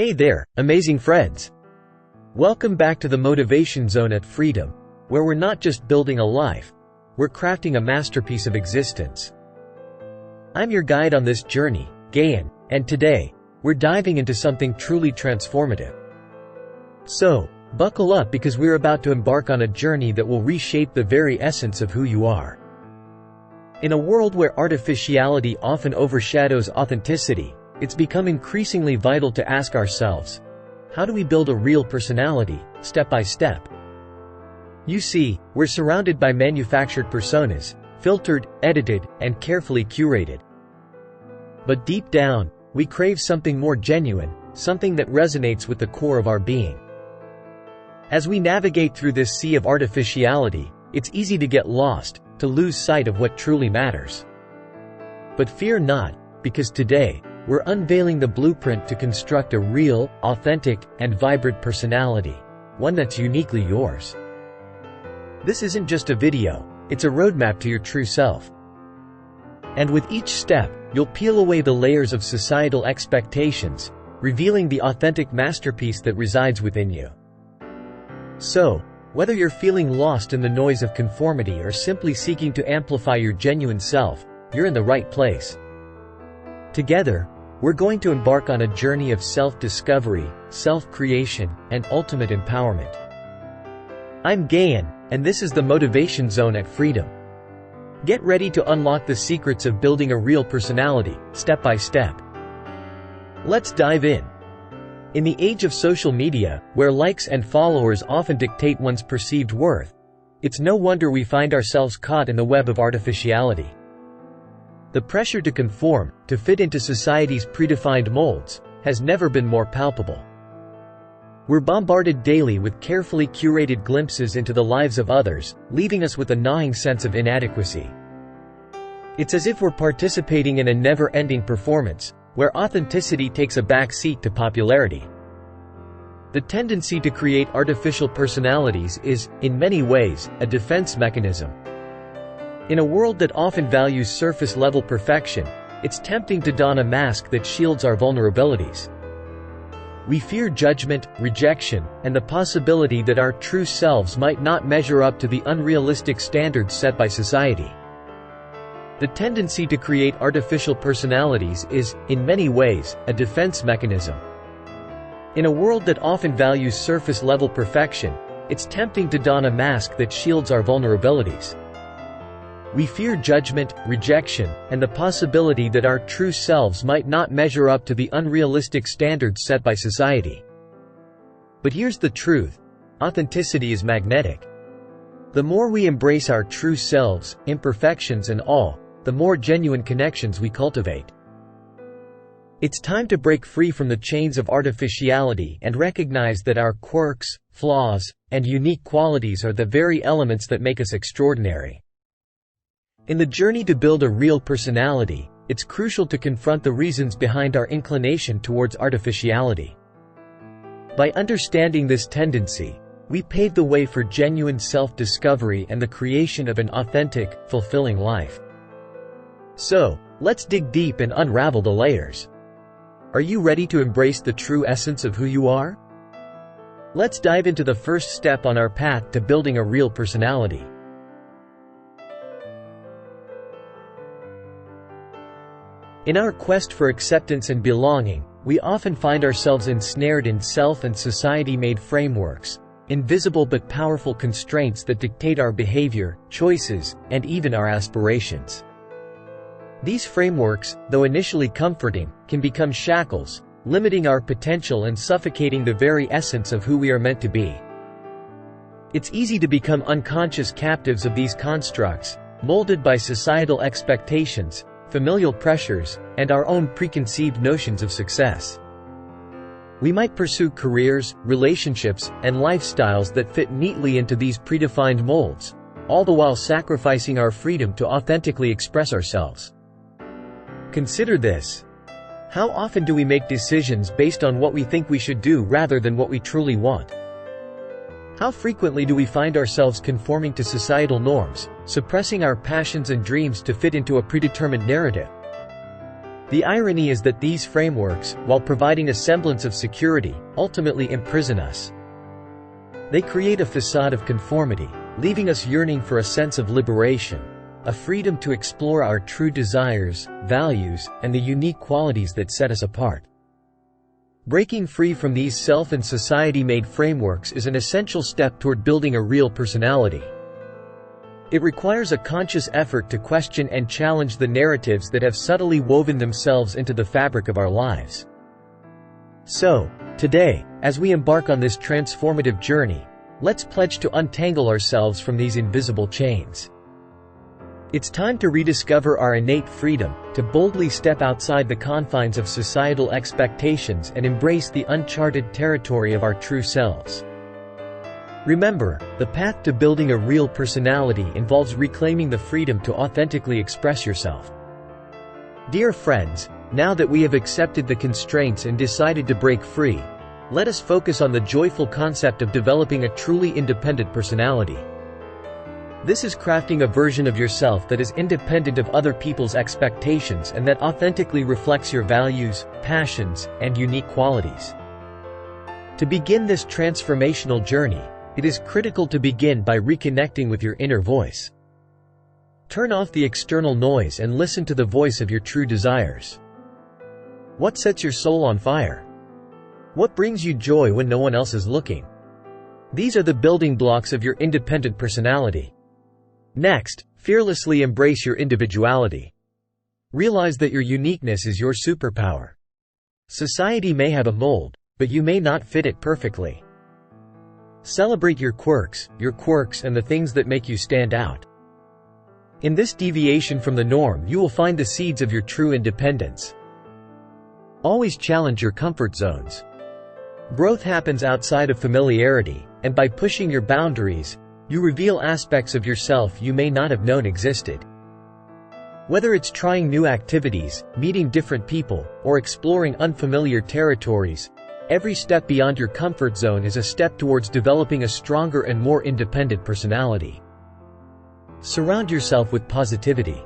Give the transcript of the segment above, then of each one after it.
Hey there, amazing friends! Welcome back to the Motivation Zone at Freedom, where we're not just building a life, we're crafting a masterpiece of existence. I'm your guide on this journey, Gayan, and today, we're diving into something truly transformative. So, buckle up because we're about to embark on a journey that will reshape the very essence of who you are. In a world where artificiality often overshadows authenticity, it's become increasingly vital to ask ourselves, how do we build a real personality, step by step? You see, we're surrounded by manufactured personas, filtered, edited, and carefully curated. But deep down, we crave something more genuine, something that resonates with the core of our being. As we navigate through this sea of artificiality, it's easy to get lost, to lose sight of what truly matters. But fear not, because today, we're unveiling the blueprint to construct a real, authentic, and vibrant personality, one that's uniquely yours. This isn't just a video, it's a roadmap to your true self. And with each step, you'll peel away the layers of societal expectations, revealing the authentic masterpiece that resides within you. So, whether you're feeling lost in the noise of conformity or simply seeking to amplify your genuine self, you're in the right place. Together, we're going to embark on a journey of self-discovery, self-creation, and ultimate empowerment. I'm Gayan, and this is the Motivation Zone at Freedom. Get ready to unlock the secrets of building a real personality, step by step. Let's dive in. In the age of social media, where likes and followers often dictate one's perceived worth, it's no wonder we find ourselves caught in the web of artificiality. The pressure to conform, to fit into society's predefined molds, has never been more palpable. We're bombarded daily with carefully curated glimpses into the lives of others, leaving us with a gnawing sense of inadequacy. It's as if we're participating in a never-ending performance, where authenticity takes a back seat to popularity. The tendency to create artificial personalities is, in many ways, a defense mechanism. In a world that often values surface-level perfection, it's tempting to don a mask that shields our vulnerabilities. We fear judgment, rejection, and the possibility that our true selves might not measure up to the unrealistic standards set by society. The tendency to create artificial personalities is, in many ways, a defense mechanism. In a world that often values surface-level perfection, it's tempting to don a mask that shields our vulnerabilities. We fear judgment, rejection, and the possibility that our true selves might not measure up to the unrealistic standards set by society. But here's the truth: authenticity is magnetic. The more we embrace our true selves, imperfections and all, the more genuine connections we cultivate. It's time to break free from the chains of artificiality and recognize that our quirks, flaws, and unique qualities are the very elements that make us extraordinary. In the journey to build a real personality, it's crucial to confront the reasons behind our inclination towards artificiality. By understanding this tendency, we pave the way for genuine self-discovery and the creation of an authentic, fulfilling life. So, let's dig deep and unravel the layers. Are you ready to embrace the true essence of who you are? Let's dive into the first step on our path to building a real personality. In our quest for acceptance and belonging, we often find ourselves ensnared in self- and society-made frameworks, invisible but powerful constraints that dictate our behavior, choices, and even our aspirations. These frameworks, though initially comforting, can become shackles, limiting our potential and suffocating the very essence of who we are meant to be. It's easy to become unconscious captives of these constructs, molded by societal expectations, familial pressures, and our own preconceived notions of success. We might pursue careers, relationships, and lifestyles that fit neatly into these predefined molds, all the while sacrificing our freedom to authentically express ourselves. Consider this. How often do we make decisions based on what we think we should do rather than what we truly want? How frequently do we find ourselves conforming to societal norms, suppressing our passions and dreams to fit into a predetermined narrative? The irony is that these frameworks, while providing a semblance of security, ultimately imprison us. They create a facade of conformity, leaving us yearning for a sense of liberation, a freedom to explore our true desires, values, and the unique qualities that set us apart. Breaking free from these self- and society-made frameworks is an essential step toward building a real personality. It requires a conscious effort to question and challenge the narratives that have subtly woven themselves into the fabric of our lives. So, today, as we embark on this transformative journey, let's pledge to untangle ourselves from these invisible chains. It's time to rediscover our innate freedom, to boldly step outside the confines of societal expectations and embrace the uncharted territory of our true selves. Remember, the path to building a real personality involves reclaiming the freedom to authentically express yourself. Dear friends, now that we have accepted the constraints and decided to break free, let us focus on the joyful concept of developing a truly independent personality. This is crafting a version of yourself that is independent of other people's expectations and that authentically reflects your values, passions, and unique qualities. To begin this transformational journey, it is critical to begin by reconnecting with your inner voice. Turn off the external noise and listen to the voice of your true desires. What sets your soul on fire? What brings you joy when no one else is looking? These are the building blocks of your independent personality. Next, fearlessly embrace your individuality. Realize that your uniqueness is your superpower. Society may have a mold, but you may not fit it perfectly. Celebrate your quirks and the things that make you stand out. In this deviation from the norm, you will find the seeds of your true independence. Always challenge your comfort zones. Growth happens outside of familiarity, and by pushing your boundaries, you reveal aspects of yourself you may not have known existed. Whether it's trying new activities, meeting different people, or exploring unfamiliar territories, every step beyond your comfort zone is a step towards developing a stronger and more independent personality. Surround yourself with positivity.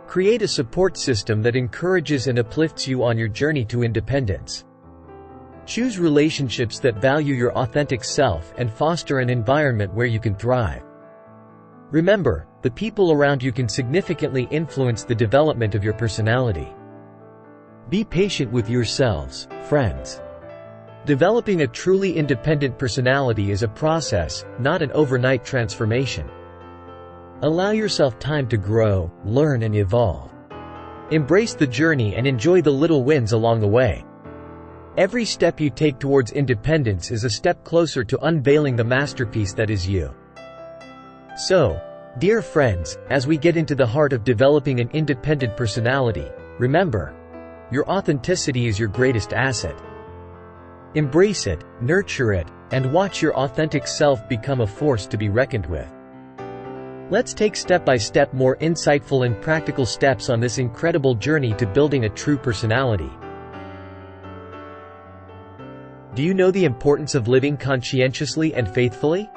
Create a support system that encourages and uplifts you on your journey to independence. Choose relationships that value your authentic self and foster an environment where you can thrive. Remember, the people around you can significantly influence the development of your personality. Be patient with yourselves, friends. Developing a truly independent personality is a process, not an overnight transformation. Allow yourself time to grow, learn, and evolve. Embrace the journey and enjoy the little wins along the way. Every step you take towards independence is a step closer to unveiling the masterpiece that is you. So, dear friends, as we get into the heart of developing an independent personality, remember, your authenticity is your greatest asset. Embrace it, nurture it, and watch your authentic self become a force to be reckoned with. Let's take step-by-step more insightful and practical steps on this incredible journey to building a true personality. Do you know the importance of living conscientiously and faithfully?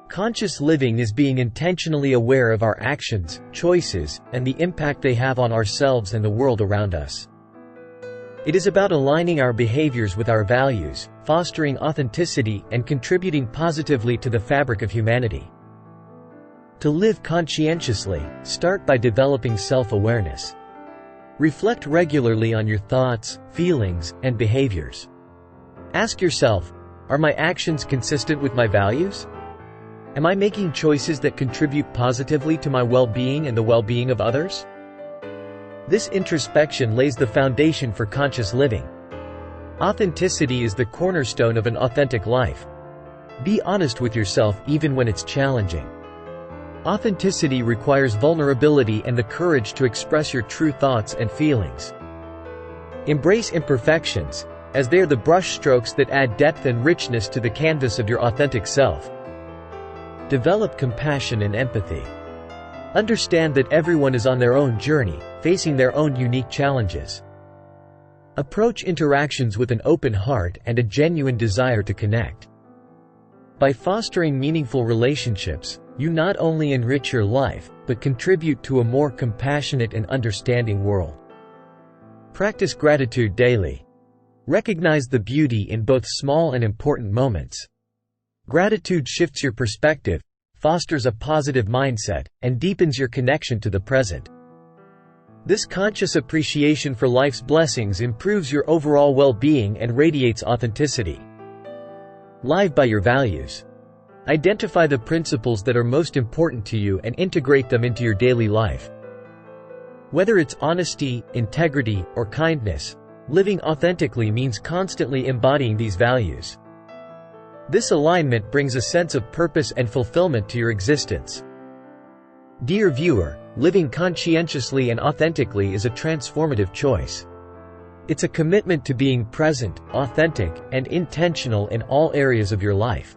Conscious living is being intentionally aware of our actions, choices, and the impact they have on ourselves and the world around us. It is about aligning our behaviors with our values, fostering authenticity, and contributing positively to the fabric of humanity. To live conscientiously, start by developing self-awareness. Reflect regularly on your thoughts, feelings, and behaviors. Ask yourself, are my actions consistent with my values? Am I making choices that contribute positively to my well-being and the well-being of others? This introspection lays the foundation for conscious living. Authenticity is the cornerstone of an authentic life. Be honest with yourself even when it's challenging. Authenticity requires vulnerability and the courage to express your true thoughts and feelings. Embrace imperfections, as they are the brushstrokes that add depth and richness to the canvas of your authentic self. Develop compassion and empathy. Understand that everyone is on their own journey, facing their own unique challenges. Approach interactions with an open heart and a genuine desire to connect. By fostering meaningful relationships, you not only enrich your life, but contribute to a more compassionate and understanding world. Practice gratitude daily. Recognize the beauty in both small and important moments. Gratitude shifts your perspective, fosters a positive mindset, and deepens your connection to the present. This conscious appreciation for life's blessings improves your overall well-being and radiates authenticity. Live by your values. Identify the principles that are most important to you and integrate them into your daily life. Whether it's honesty, integrity, or kindness, living authentically means constantly embodying these values. This alignment brings a sense of purpose and fulfillment to your existence. Dear viewer, living conscientiously and authentically is a transformative choice. It's a commitment to being present, authentic, and intentional in all areas of your life.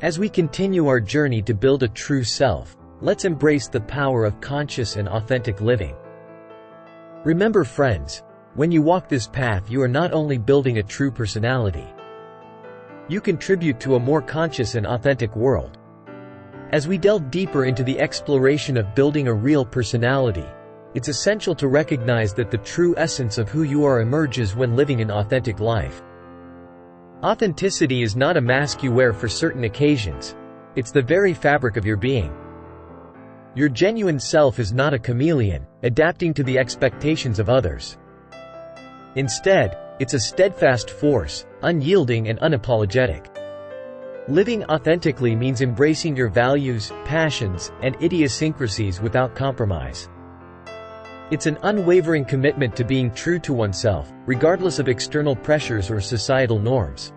As we continue our journey to build a true self, let's embrace the power of conscious and authentic living. Remember, friends, when you walk this path, you are not only building a true personality. You contribute to a more conscious and authentic world. As we delve deeper into the exploration of building a real personality, it's essential to recognize that the true essence of who you are emerges when living an authentic life. Authenticity is not a mask you wear for certain occasions. It's the very fabric of your being. Your genuine self is not a chameleon, adapting to the expectations of others. Instead, it's a steadfast force, unyielding and unapologetic. Living authentically means embracing your values, passions, and idiosyncrasies without compromise. It's an unwavering commitment to being true to oneself, regardless of external pressures or societal norms.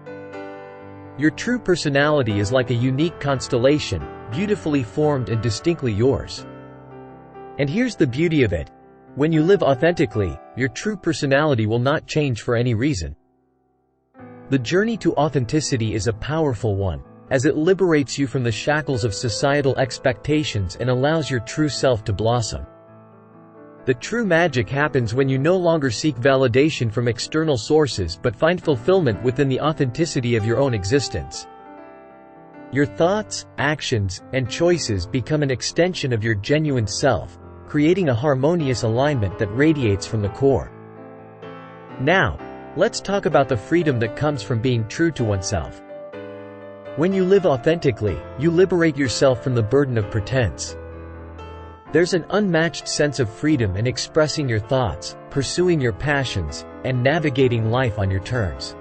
Your true personality is like a unique constellation, beautifully formed and distinctly yours. And here's the beauty of it. When you live authentically, your true personality will not change for any reason. The journey to authenticity is a powerful one, as it liberates you from the shackles of societal expectations and allows your true self to blossom. The true magic happens when you no longer seek validation from external sources but find fulfillment within the authenticity of your own existence. Your thoughts, actions, and choices become an extension of your genuine self, creating a harmonious alignment that radiates from the core. Now, let's talk about the freedom that comes from being true to oneself. When you live authentically, you liberate yourself from the burden of pretense. There's an unmatched sense of freedom in expressing your thoughts, pursuing your passions, and navigating life on your terms.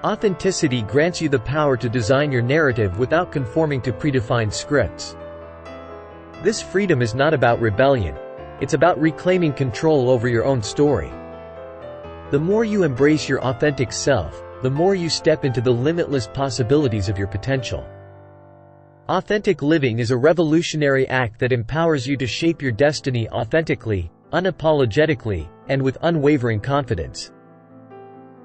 Authenticity grants you the power to design your narrative without conforming to predefined scripts. This freedom is not about rebellion. It's about reclaiming control over your own story. The more you embrace your authentic self, the more you step into the limitless possibilities of your potential. Authentic living is a revolutionary act that empowers you to shape your destiny authentically, unapologetically, and with unwavering confidence.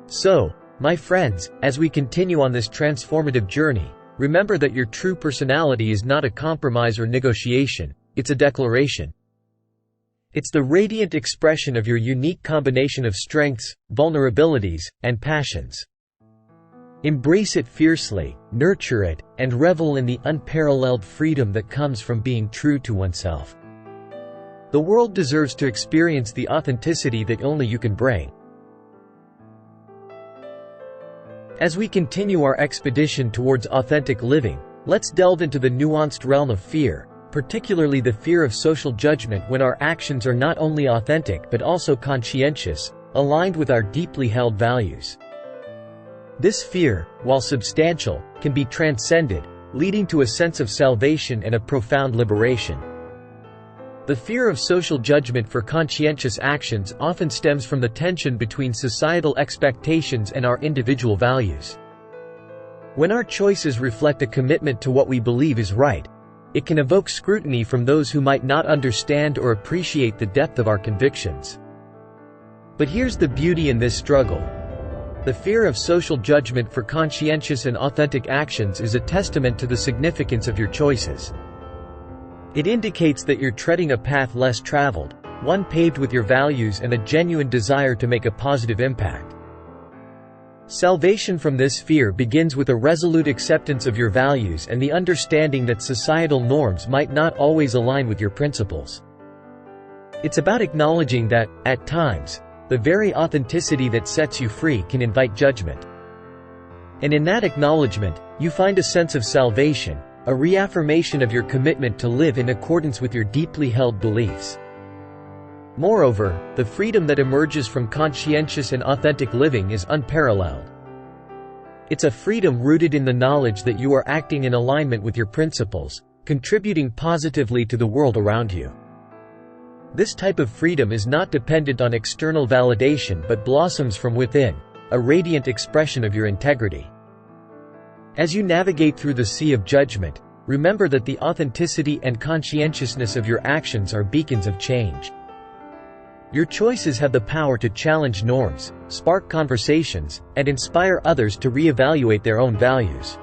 So, my friends, as we continue on this transformative journey, remember that your true personality is not a compromise or negotiation, it's a declaration. It's the radiant expression of your unique combination of strengths, vulnerabilities, and passions. Embrace it fiercely, nurture it, and revel in the unparalleled freedom that comes from being true to oneself. The world deserves to experience the authenticity that only you can bring. As we continue our expedition towards authentic living, let's delve into the nuanced realm of fear, particularly the fear of social judgment when our actions are not only authentic but also conscientious, aligned with our deeply held values. This fear, while substantial, can be transcended, leading to a sense of salvation and a profound liberation. The fear of social judgment for conscientious actions often stems from the tension between societal expectations and our individual values. When our choices reflect a commitment to what we believe is right, it can evoke scrutiny from those who might not understand or appreciate the depth of our convictions. But here's the beauty in this struggle. The fear of social judgment for conscientious and authentic actions is a testament to the significance of your choices. It indicates that you're treading a path less traveled, one paved with your values and a genuine desire to make a positive impact. Salvation from this fear begins with a resolute acceptance of your values and the understanding that societal norms might not always align with your principles. It's about acknowledging that, at times, the very authenticity that sets you free can invite judgment. And in that acknowledgement, you find a sense of salvation, a reaffirmation of your commitment to live in accordance with your deeply held beliefs. Moreover, the freedom that emerges from conscientious and authentic living is unparalleled. It's a freedom rooted in the knowledge that you are acting in alignment with your principles, contributing positively to the world around you. This type of freedom is not dependent on external validation but blossoms from within, a radiant expression of your integrity. As you navigate through the sea of judgment, remember that the authenticity and conscientiousness of your actions are beacons of change. Your choices have the power to challenge norms, spark conversations, and inspire others to reevaluate their own values.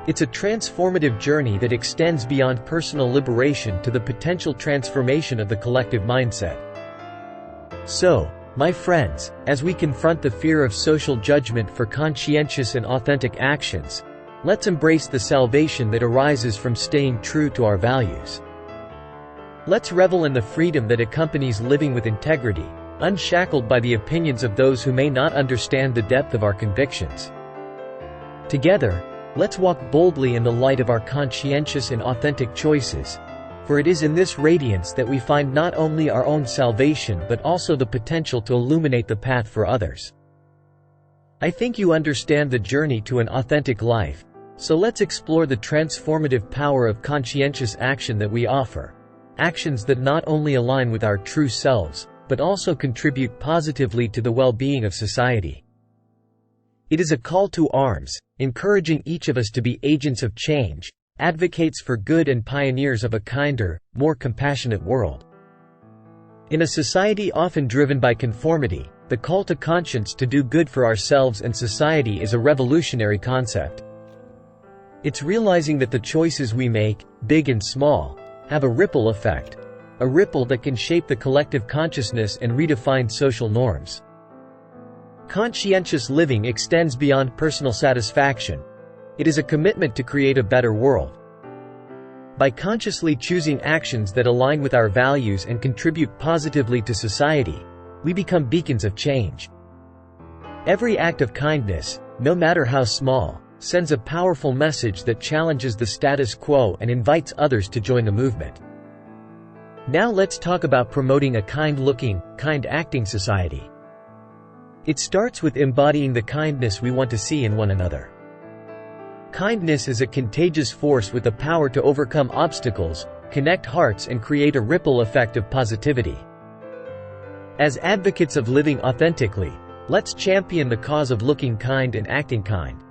It's a transformative journey that extends beyond personal liberation to the potential transformation of the collective mindset. So, my friends, as we confront the fear of social judgment for conscientious and authentic actions, let's embrace the salvation that arises from staying true to our values. Let's revel in the freedom that accompanies living with integrity, unshackled by the opinions of those who may not understand the depth of our convictions. Together, let's walk boldly in the light of our conscientious and authentic choices, for it is in this radiance that we find not only our own salvation but also the potential to illuminate the path for others. I think you understand the journey to an authentic life, so let's explore the transformative power of conscientious action that we offer. Actions that not only align with our true selves, but also contribute positively to the well-being of society. It is a call to arms, encouraging each of us to be agents of change, advocates for good and pioneers of a kinder, more compassionate world. In a society often driven by conformity, the call to conscience to do good for ourselves and society is a revolutionary concept. It's realizing that the choices we make, big and small, have a ripple effect, a ripple that can shape the collective consciousness and redefine social norms. Conscientious living extends beyond personal satisfaction. It is a commitment to create a better world. By consciously choosing actions that align with our values and contribute positively to society, we become beacons of change. Every act of kindness, no matter how small, sends a powerful message that challenges the status quo and invites others to join the movement. Now let's talk about promoting a kind-looking, kind-acting society. It starts with embodying the kindness we want to see in one another. Kindness is a contagious force with the power to overcome obstacles, connect hearts and create a ripple effect of positivity. As advocates of living authentically, let's champion the cause of looking kind and acting kind.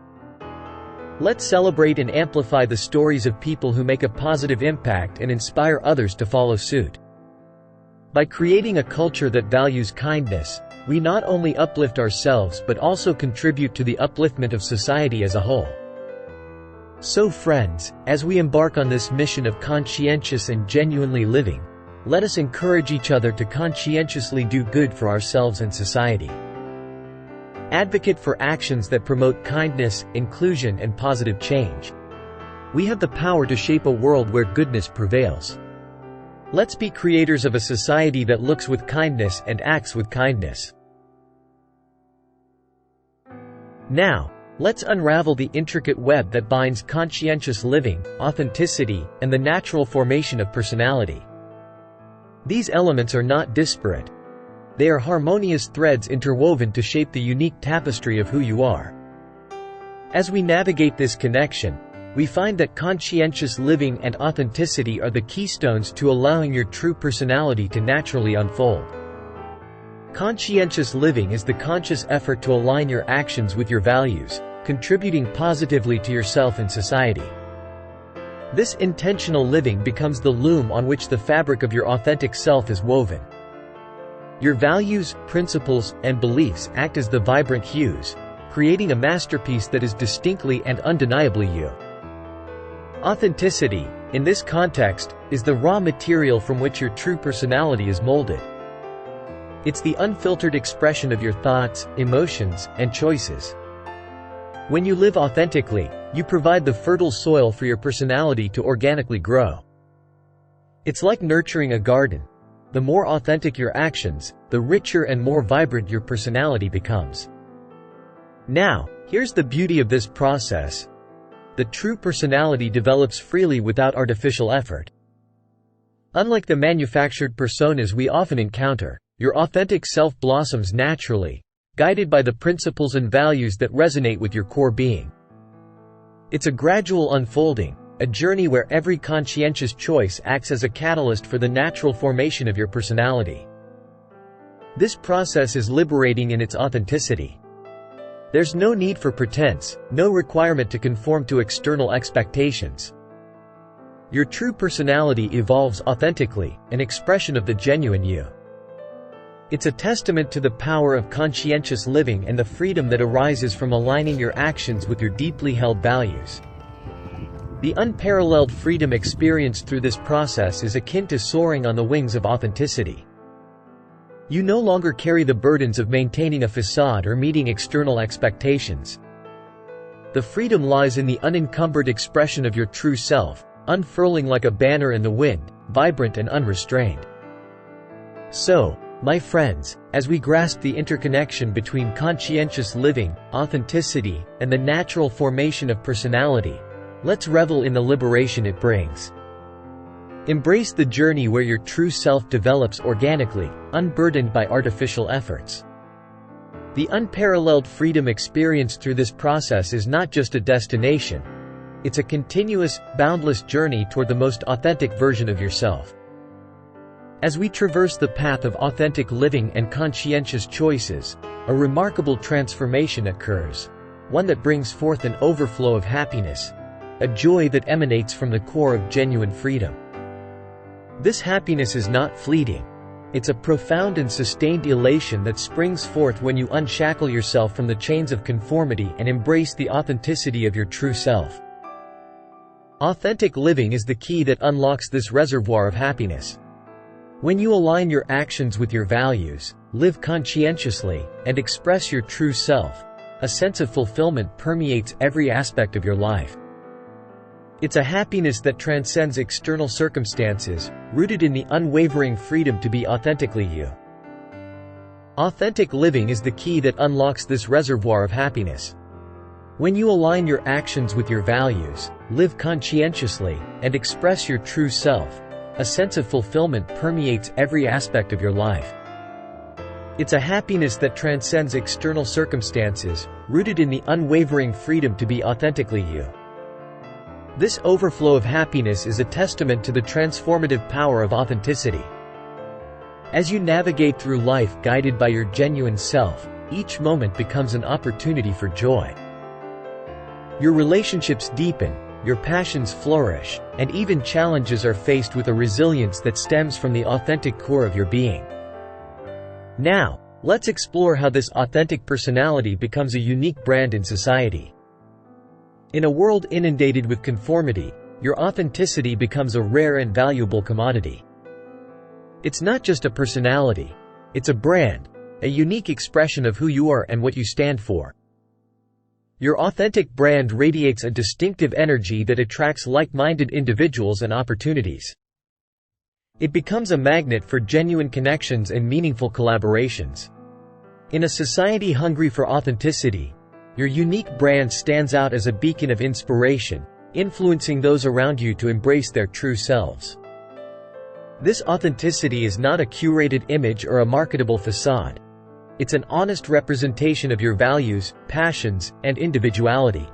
Let's celebrate and amplify the stories of people who make a positive impact and inspire others to follow suit. By creating a culture that values kindness, we not only uplift ourselves but also contribute to the upliftment of society as a whole. So friends, as we embark on this mission of conscientious and genuinely living, let us encourage each other to conscientiously do good for ourselves and society. Advocate for actions that promote kindness, inclusion and positive change. We have the power to shape a world where goodness prevails. Let's be creators of a society that looks with kindness and acts with kindness. Now, let's unravel the intricate web that binds conscientious living, authenticity, and the natural formation of personality. These elements are not disparate. They are harmonious threads interwoven to shape the unique tapestry of who you are. As we navigate this connection, we find that conscientious living and authenticity are the keystones to allowing your true personality to naturally unfold. Conscientious living is the conscious effort to align your actions with your values, contributing positively to yourself and society. This intentional living becomes the loom on which the fabric of your authentic self is woven. Your values, principles, and beliefs act as the vibrant hues, creating a masterpiece that is distinctly and undeniably you. Authenticity, in this context, is the raw material from which your true personality is molded. It's the unfiltered expression of your thoughts, emotions, and choices. When you live authentically, you provide the fertile soil for your personality to organically grow. It's like nurturing a garden. the more authentic your actions, the richer and more vibrant your personality becomes. Now, here's the beauty of this process. The true personality develops freely without artificial effort. Unlike the manufactured personas we often encounter, your authentic self blossoms naturally, guided by the principles and values that resonate with your core being. It's a gradual unfolding, a journey where every conscientious choice acts as a catalyst for the natural formation of your personality. This process is liberating in its authenticity. There's no need for pretense, no requirement to conform to external expectations. Your true personality evolves authentically, an expression of the genuine you. It's a testament to the power of conscientious living and the freedom that arises from aligning your actions with your deeply held values. The unparalleled freedom experienced through this process is akin to soaring on the wings of authenticity. You no longer carry the burdens of maintaining a facade or meeting external expectations. The freedom lies in the unencumbered expression of your true self, unfurling like a banner in the wind, vibrant and unrestrained. So, my friends, as we grasp the interconnection between conscientious living, authenticity, and the natural formation of personality, let's revel in the liberation it brings. Embrace the journey where your true self develops organically, unburdened by artificial efforts. The unparalleled freedom experienced through this process is not just a destination. It's a continuous, boundless journey toward the most authentic version of yourself. As we traverse the path of authentic living and conscientious choices, a remarkable transformation occurs, one that brings forth an overflow of happiness, a joy that emanates from the core of genuine freedom. This happiness is not fleeting. It's a profound and sustained elation that springs forth when you unshackle yourself from the chains of conformity and embrace the authenticity of your true self. Authentic living is the key that unlocks this reservoir of happiness. When you align your actions with your values, live conscientiously, and express your true self, a sense of fulfillment permeates every aspect of your life. It's a happiness that transcends external circumstances, rooted in the unwavering freedom to be authentically you. Authentic living is the key that unlocks this reservoir of happiness. When you align your actions with your values, live conscientiously, and express your true self, a sense of fulfillment permeates every aspect of your life. It's a happiness that transcends external circumstances, rooted in the unwavering freedom to be authentically you. This overflow of happiness is a testament to the transformative power of authenticity. As you navigate through life guided by your genuine self, each moment becomes an opportunity for joy. Your relationships deepen, your passions flourish, and even challenges are faced with a resilience that stems from the authentic core of your being. Now, let's explore how this authentic personality becomes a unique brand in society. In a world inundated with conformity, your authenticity becomes a rare and valuable commodity. It's not just a personality, it's a brand, a unique expression of who you are and what you stand for. Your authentic brand radiates a distinctive energy that attracts like-minded individuals and opportunities. It becomes a magnet for genuine connections and meaningful collaborations. In a society hungry for authenticity, your unique brand stands out as a beacon of inspiration, influencing those around you to embrace their true selves. This authenticity is not a curated image or a marketable facade. It's an honest representation of your values, passions, and individuality.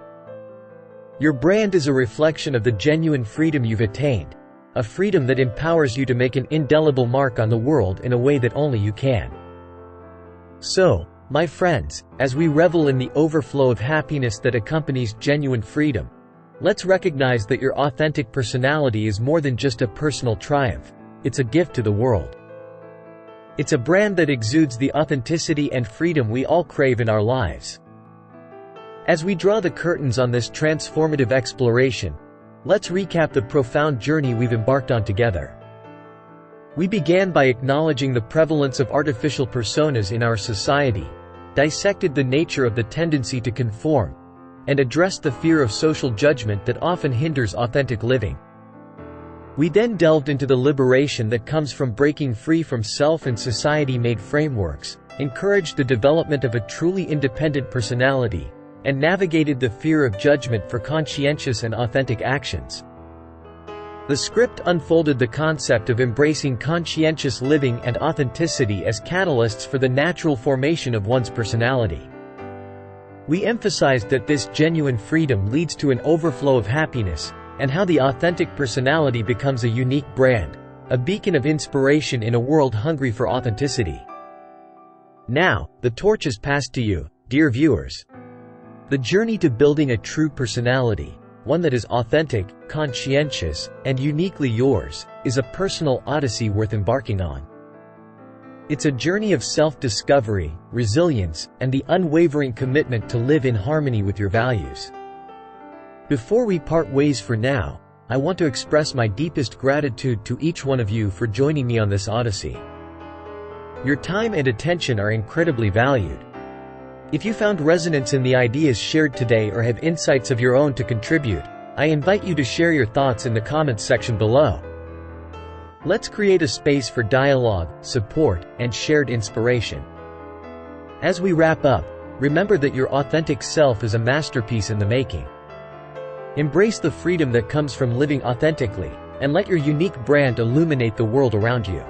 Your brand is a reflection of the genuine freedom you've attained, a freedom that empowers you to make an indelible mark on the world in a way that only you can. So, my friends, as we revel in the overflow of happiness that accompanies genuine freedom, let's recognize that your authentic personality is more than just a personal triumph. It's a gift to the world. It's a brand that exudes the authenticity and freedom we all crave in our lives. As we draw the curtains on this transformative exploration, let's recap the profound journey we've embarked on together. We began by acknowledging the prevalence of artificial personas in our society, dissected the nature of the tendency to conform, and addressed the fear of social judgment that often hinders authentic living. We then delved into the liberation that comes from breaking free from self and society-made frameworks, encouraged the development of a truly independent personality, and navigated the fear of judgment for conscientious and authentic actions. The script unfolded the concept of embracing conscientious living and authenticity as catalysts for the natural formation of one's personality. We emphasized that this genuine freedom leads to an overflow of happiness, and how the authentic personality becomes a unique brand, a beacon of inspiration in a world hungry for authenticity. Now, the torch is passed to you, dear viewers. The journey to building a true personality, one that is authentic, conscientious, and uniquely yours, is a personal odyssey worth embarking on. It's a journey of self-discovery, resilience, and the unwavering commitment to live in harmony with your values. Before we part ways for now, I want to express my deepest gratitude to each one of you for joining me on this odyssey. Your time and attention are incredibly valued. If you found resonance in the ideas shared today or have insights of your own to contribute, I invite you to share your thoughts in the comments section below. Let's create a space for dialogue, support, and shared inspiration. As we wrap up, remember that your authentic self is a masterpiece in the making. Embrace the freedom that comes from living authentically, and let your unique brand illuminate the world around you.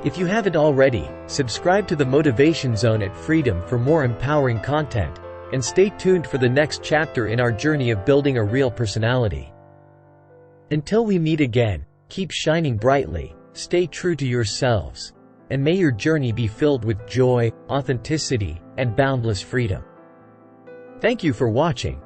If you haven't already, subscribe to the Motivation Zone at Freedom for more empowering content, and stay tuned for the next chapter in our journey of building a real personality. Until we meet again, keep shining brightly, stay true to yourselves, and may your journey be filled with joy, authenticity, and boundless freedom. Thank you for watching.